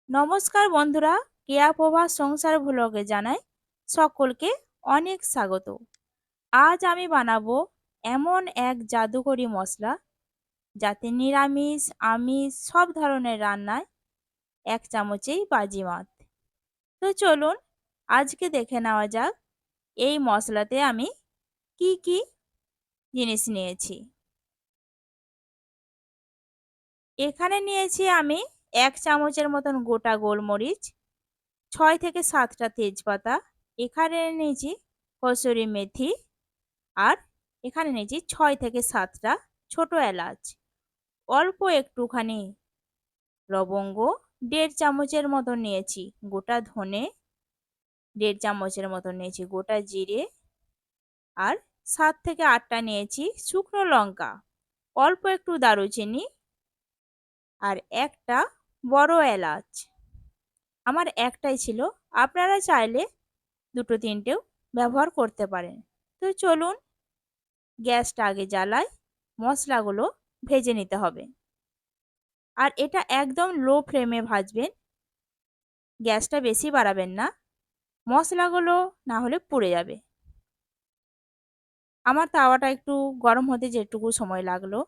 নমস্কার বন্ধুরা, কেয়া প্রভা সংসার ভ্লগে জানাই সকলকে অনেক স্বাগত। আজ আমি বানাবো এমন এক জাদুকরি মশলা যাতে নিরামিষ আমিষ সব ধরনের রান্নায় এক চামচেই বাজিমাত। তো চলুন আজকে দেখে নেওয়া যাক এই মশলাতে আমি কি কি জিনিস নিয়েছি। এখানে নিয়েছি আমি 1 চামচের মতন গোটা গোলমরিচ, 6 থেকে 7টা তেজপাতা, এখানে নিয়েছি কসুরি মেথি, আর এখানে নিয়েছি 6 থেকে 7টা ছোট এলাচ, অল্প একটুখানি লবঙ্গ, 1.5 চামচের মতন নিয়েছি গোটা ধনে, 1.5 চামচের মতন নিয়েছি গোটা জিরে, আর 7 থেকে 8টা নিয়েছি শুকনো লঙ্কা, অল্প একটু দারুচিনি, আর একটা বড় এলাচ। আমার একটাই ছিল, আপনারা চাইলে দুটো তিনটেও ব্যবহার করতে পারেন। তো চলুন গ্যাসটা আগে জ্বালাই, মশলাগুলো ভেজে নিতে হবে। আর এটা একদম লো ফ্লেমে ভাজবেন, গ্যাসটা বেশি বাড়াবেন না, মশলাগুলো না হলে পুড়ে যাবে। আমার তাওয়াটা একটু গরম হতে যেটুকু সময় লাগলো।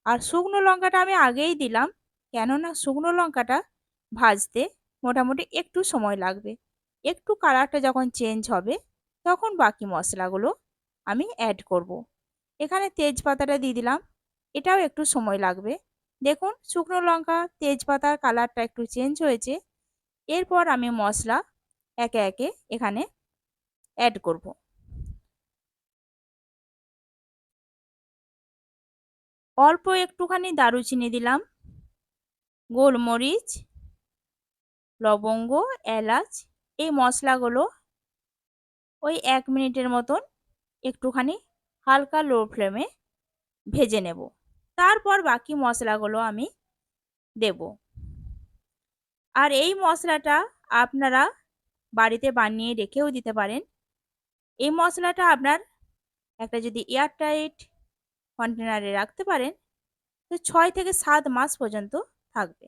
আর শুকনো লঙ্কাটা আমি আগেই দিলাম, কেননা শুকনো লঙ্কাটা ভাজতে মোটামুটি একটু সময় লাগবে। একটু কালারটা যখন চেঞ্জ হবে তখন বাকি মশলাগুলো আমি অ্যাড করব। এখানে তেজপাতাটা দিয়ে দিলাম, এটাও একটু সময় লাগবে। দেখুন শুকনো লঙ্কা তেজপাতার কালারটা একটু চেঞ্জ হয়েছে। এরপর আমি মশলা একে একে এখানে অ্যাড করব। অল্প একটুখানি দারুচিনি দিলাম, গোলমরিচ, লবঙ্গ, এলাচ, এই মশলাগুলো ওই 1 মিনিটের মতন একটুখানি হালকা লো ফ্লেমে ভেজে নেব। তারপর বাকি মশলাগুলো আমি দেব। আর এই মশলাটা আপনারা বাড়িতে বানিয়ে রেখেও দিতে পারেন। এই মশলাটা আপনার একটা যদি এয়ারটাইট কন্টেনারে রাখতে পারেন তো 6 থেকে 7 মাস পর্যন্ত থাকবে।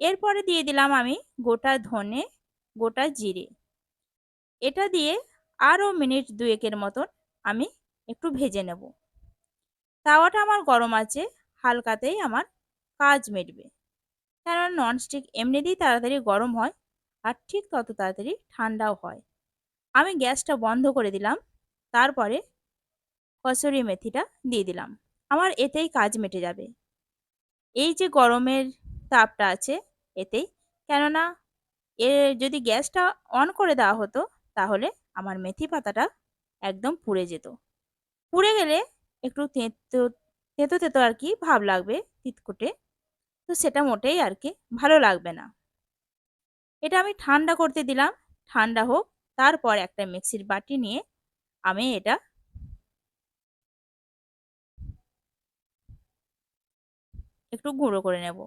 এরপরে দিয়ে দিলাম আমি গোটা ধনে, গোটা জিরে, এটা দিয়ে আরও মিনিট দুয়েকের মতন আমি একটু ভেজে নেব। তাওয়াটা আমার গরম আছে, হালকাতেই আমার কাজ মিটবে, কারণ ননস্টিক এমনিতেই তাড়াতাড়ি গরম হয় আর ঠিক তত তাড়াতাড়ি ঠান্ডাও হয়। আমি গ্যাসটা বন্ধ করে দিলাম, তারপরে কসুরি মেথিটা দিয়ে দিলাম। আমার এতেই কাজ মিটে যাবে। এই যে গরমের তাপটা আছে এতেই, কেননা এ যদি গ্যাসটা অন করে দেওয়া হতো তাহলে আমার মেথি পাতাটা একদম পুড়ে যেত। পুড়ে গেলে একটু তেঁতো তেঁতো তেঁতো আর কি ভাব লাগবে, তিতকুটে, তো সেটা মোটেই আর কি ভালো লাগবে না। এটা আমি ঠান্ডা করতে দিলাম, ঠান্ডা হোক। তারপর একটা মিক্সির বাটি নিয়ে আমি এটা একটু গুঁড়ো করে নেব।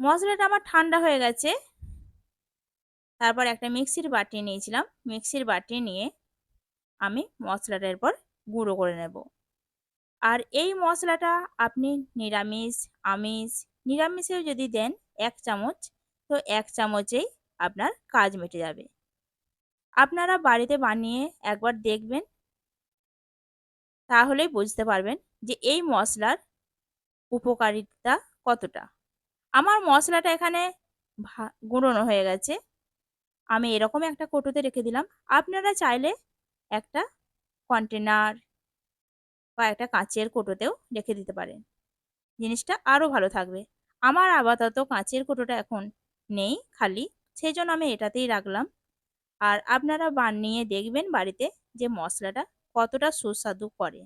মশলাটা আমার ঠান্ডা হয়ে গেছে। তারপর একটা মিক্সির বাটি নিয়েছিলাম, মিক্সির বাটি নিয়ে আমি মশলাটার এরপর গুঁড়ো করে নেব। আর এই মশলাটা আপনি নিরামিষ আমিষ নিরামিষেও যদি দেন 1 চামচ, তো 1 চামচেই আপনার কাজ মিটে যাবে। আপনারা বাড়িতে বানিয়ে একবার দেখবেন, তাহলেই বুঝতে পারবেন যে এই মশলার উপকারিতা কতটা। আমার মশলাটা এখানে গুঁড়োনো হয়ে গেছে, আমি এরকম একটা কৌটোতে রেখে দিলাম। আপনারা চাইলে একটা কন্টেনার বা একটা কাঁচের কৌটোতেও রেখে দিতে পারেন, জিনিসটা আরও ভালো থাকবে। আমার আপাতত কাঁচের কৌটোটা এখন নেই, খালি, সেই জন্য আমি এটাতেই রাখলাম। আর আপনারা বানিয়ে দেখবেন বাড়িতে যে মশলাটা কতটা সুস্বাদু করে।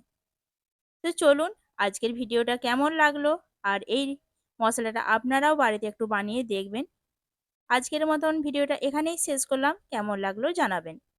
তো চলুন আজকের ভিডিওটা কেমন লাগলো, আর এই মশলাটা আপনারাও বাড়িতে একটু বানিয়ে দেখবেন। আজকের মতন ভিডিওটা এখানেই শেষ করলাম, কেমন লাগলো জানাবেন।